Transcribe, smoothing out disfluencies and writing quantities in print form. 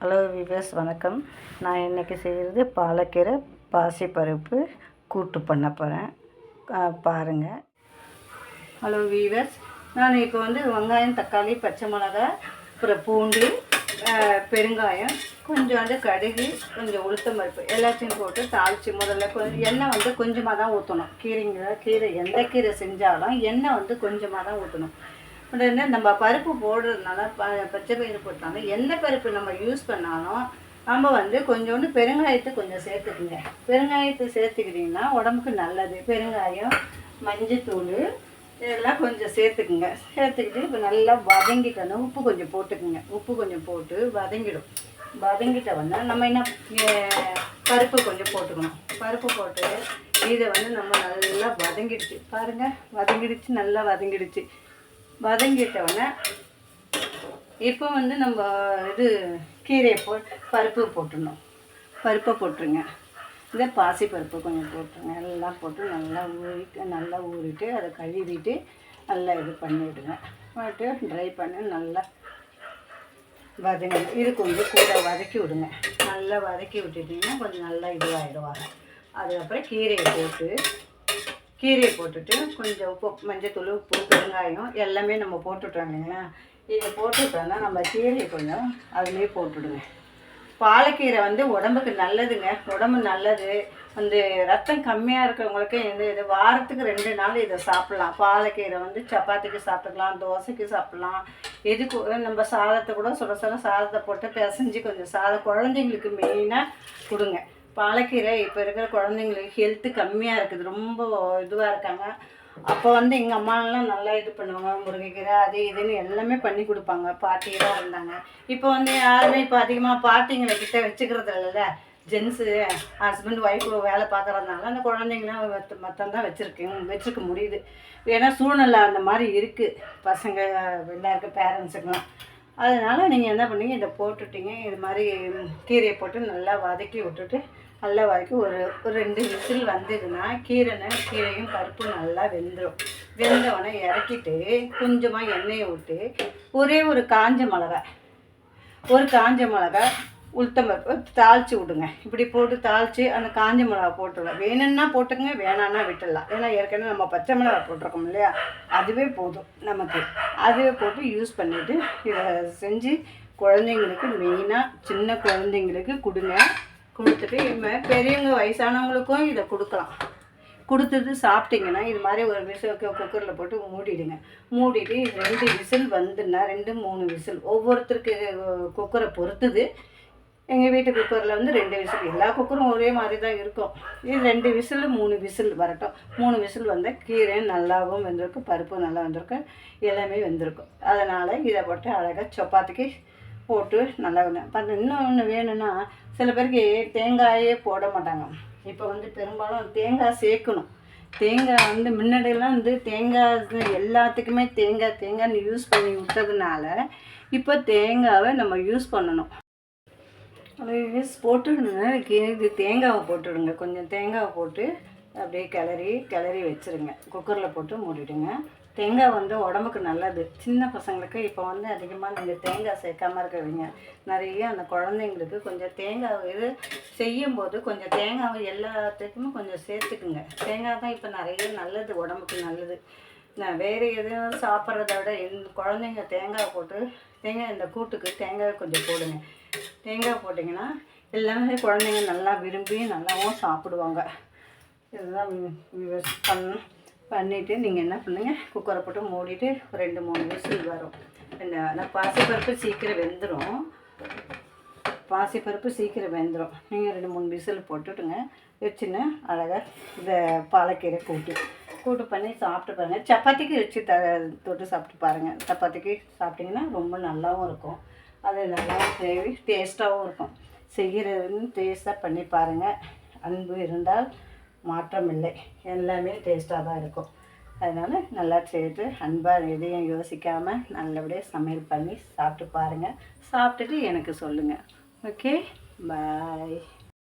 Hello viewers, வணக்கம். நான் இன்றைக்கி செய்கிறது பாலக்கீரை பாசிப்பருப்பு கூட்டு பண்ண போகிறேன், பாருங்கள். ஹலோ வியூவர்ஸ், நான் இப்போ வெங்காயம், தக்காளி, பச்சை மிளகாய், அப்புறம் பூண்டு, பெருங்காயம், கொஞ்சோண்டு கடுகு, கொஞ்சம் உளுத்தம் பருப்பு எல்லாத்தையும் போட்டு தாளித்து முதல்ல எண்ணெய் கொஞ்சமாக தான் ஊற்றணும். கீரை எந்த கீரை செஞ்சாலும் எண்ணெய் கொஞ்சமாக தான் ஊற்றணும். உடனே நம்ம பருப்பு போடுறதுனால பச்சை பயிறு போட்டாலும் எந்த பருப்பு நம்ம யூஸ் பண்ணாலும் நம்ம கொஞ்சோண்டு பெருங்காயத்தை கொஞ்சம் சேர்த்துக்குங்க. பெருங்காயத்தை சேர்த்துக்கிட்டிங்கன்னா உடம்புக்கு நல்லது. பெருங்காயம், மஞ்சத்தூள் இதெல்லாம் கொஞ்சம் சேர்த்துக்குங்க. சேர்த்துக்கிட்டு இப்போ நல்லா வதங்கிக்கணும். உப்பு கொஞ்சம் போட்டுக்குங்க. உப்பு கொஞ்சம் போட்டு வதங்கிடும். வதங்கிட்ட நம்ம என்ன பருப்பு கொஞ்சம் போட்டுக்கணும். பருப்பு போட்டு இதை நம்ம நல்லா வதங்கிடுச்சு பாருங்கள். வதங்கிடுச்சு, நல்லா வதங்கிடுச்சு. வதங்கிட்டோடனே இப்போ நம்ம கீரையை பருப்பு போட்டுடணும். பருப்பை போட்டுருங்க. இதை பாசிப்பருப்பு கொஞ்சம் போட்டுருங்க. எல்லாம் போட்டு நல்லா ஊறிட்டு அதை கழுவிட்டு நல்லா இது பண்ணிவிடுங்க. போட்டு ட்ரை பண்ணி நல்லா வதங்கணும். இது கொஞ்சம் கூட வதக்கி விடுங்க. நல்லா வதக்கி விட்டுட்டிங்கன்னா கொஞ்சம் நல்லா இதுவாகிடுவாங்க. அதுக்கப்புறம் கீரையை போட்டுட்டு கொஞ்சம் உப்பு, மஞ்சத்தூள், உப்பு, பெருங்காயம் எல்லாமே நம்ம போட்டுட்டோம் இல்லைங்களா. இதை போட்டுட்டோன்னா நம்ம கீரையை கொஞ்சம் அதுலேயே போட்டுடுங்க. பாலக்கீரை உடம்புக்கு நல்லதுங்க. உடம்பு நல்லது. ரத்தம் கம்மியாக இருக்கிறவங்களுக்கு இது வாரத்துக்கு 2 நாள் இதை சாப்பிட்லாம். பாலக்கீரை சப்பாத்திக்கு சாப்பிட்டுக்கலாம், தோசைக்கு சாப்பிட்லாம். எதுக்கு நம்ம சாதத்தை கூட சுட சாதத்தை போட்டு பிசைஞ்சு கொஞ்சம் குழந்தைங்களுக்கு மெயினாக கொடுங்க. பாலக்கீரை இப்போ இருக்கிற குழந்தைங்களுக்கு ஹெல்த்து கம்மியாக இருக்குது. ரொம்ப இதுவாக இருக்காங்க. அப்போ எங்கள் அம்மாலாம் நல்லா இது பண்ணுவாங்க. முருங்கைக்கீரை அது இதுன்னு எல்லாமே பண்ணி கொடுப்பாங்க. பாட்டியெல்லாம் இருந்தாங்க. இப்போ யாருமே இப்போ அதிகமாக பாட்டிங்களை கிட்ட வச்சுக்கிறது இல்லைல்ல. ஜென்ஸு ஹஸ்பண்ட் ஒய்ஃபு வேலை பார்க்குறதுனால அந்த குழந்தைங்களாம் மற்றந்தான் வச்சுருக்க முடியுது. ஏன்னா சூழ்நிலை அந்த மாதிரி இருக்குது. பசங்க எல்லாருக்கும் பேரண்ட்ஸுக்கெலாம். அதனால் நீங்கள் என்ன பண்ணீங்க, இதை போட்டுட்டீங்க. இது மாதிரி கீரையை போட்டு நல்லா வதக்கி விட்டுட்டு நல்லா வதக்கி ஒரு 2 விசில் வந்ததுன்னா கீரையும் பருப்பும் நல்லா வெந்துடும். வெந்தவொடனே இறக்கிட்டு கொஞ்சமாக எண்ணெயை விட்டு ஒரு காஞ்ச மிளகாய், உளுத்தம் பருப்பு தாளித்து விடுங்க. இப்படி போட்டு தாளித்து அந்த காஞ்ச மிளகா போட்டுடலாம். வேணும்னா போட்டுங்க, வேணான்னா விட்டுடலாம். ஏன்னா ஏற்கனவே நம்ம பச்சை மிளகா போட்டிருக்கோம் இல்லையா, அதுவே போதும் நமக்கு. அதுவே போட்டு யூஸ் பண்ணிவிட்டு இதை செஞ்சு குழந்தைங்களுக்கு, மெயினாக சின்ன குழந்தைங்களுக்கு கொடுங்க. கொடுத்துட்டு பெரியவங்க வயசானவங்களுக்கும் இதை கொடுக்கலாம். கொடுத்துட்டு சாப்பிட்டிங்கன்னா இது மாதிரி ஒரு விசில் குக்கரில் போட்டு மூடிடுங்க. மூடிட்டு 2 விசில் 2-3 விசில் ஒவ்வொருத்தருக்கு குக்கரை பொறுத்துது. எங்கள் வீட்டு குக்கரில் 2 விசில். எல்லா குக்கரும் ஒரே மாதிரி தான் இருக்கும். இது 2 விசில் 3 விசில் வரட்டும். 3 விசில் வந்தால் கீரை நல்லாவும் வெந்திருக்கும், பருப்பு நல்லா வெந்திருக்கும், எல்லாமே வெந்திருக்கும். அதனால் இதை போட்டு அழகாக சப்பாத்திக்கு போட்டு நல்லா இன்னொன்று வேணும்னா சில பேருக்கு தேங்காயே போட மாட்டாங்க. இப்போ பெரும்பாலும் தேங்காய் சேர்க்கணும். தேங்காய் முன்னாடியெல்லாம் தேங்காய் எல்லாத்துக்குமே தேங்காய்னு யூஸ் பண்ணி விட்டதுனால இப்போ தேங்காவை நம்ம யூஸ் பண்ணணும். அதை யூஸ் போட்டுடுங்க. இது தேங்காவை போட்டுடுங்க. கொஞ்சம் தேங்காவை போட்டு அப்படியே கிளறி வச்சுருங்க. குக்கரில் போட்டு மூடிடுங்க. தேங்காய் உடம்புக்கு நல்லது. சின்ன பசங்களுக்கு இப்போ அதிகமாக நீங்கள் தேங்காய் சேர்க்காமல் இருக்கிறவங்க நிறைய அந்த குழந்தைங்களுக்கு கொஞ்சம் தேங்காய் இது செய்யும்போது கொஞ்சம் தேங்காய் எல்லாத்துக்குமே கொஞ்சம் சேர்த்துக்குங்க. தேங்காய் தான் இப்போ நிறைய நல்லது, உடம்புக்கு நல்லது. நான் வேறு எதுவும் சாப்பிட்றத விட குழந்தைங்க தேங்காய் போட்டு இந்த கூட்டுக்கு தேங்காய் கொஞ்சம் போடுங்க. தேங்காய் போட்டிங்கன்னா எல்லாமே குழந்தைங்க நல்லா விரும்பி நல்லாவும் சாப்பிடுவாங்க. இதுதான் பண்ணிவிட்டு நீங்கள் என்ன பண்ணுங்கள், குக்கரை போட்டு மூடிட்டு 2-3 விசில் வரும். ஆனால் பாசிப்பருப்பு சீக்கிரம் வெந்துடும். நீங்கள் 2-3 விசில் போட்டுட்டுங்க வச்சுன்னு அழகாக இந்த பாலக்கீரை கூட்டு பண்ணி சாப்பிட்டு பாருங்கள். சப்பாத்திக்கு வச்சு தொட்டு சாப்பிட்டு பாருங்கள். சப்பாத்திக்கு சாப்பிட்டிங்கன்னா ரொம்ப நல்லாவும் இருக்கும். அது நல்லா டேஸ்ட்டாகவும் இருக்கும். செய்கிறதுன்னு டேஸ்ட்டாக பண்ணி பாருங்கள். அன்பு இருந்தால் மாற்றம் இல்லை. எல்லாமே டேஸ்ட்டாக தான் இருக்கும். அதனால் நல்லா செய்து அன்பாக எதையும் யோசிக்காமல் நல்லபடியாக சமையல் பண்ணி சாப்பிட்டு பாருங்கள். சாப்பிட்டுட்டு எனக்கு சொல்லுங்கள். ஓகே, பாய்.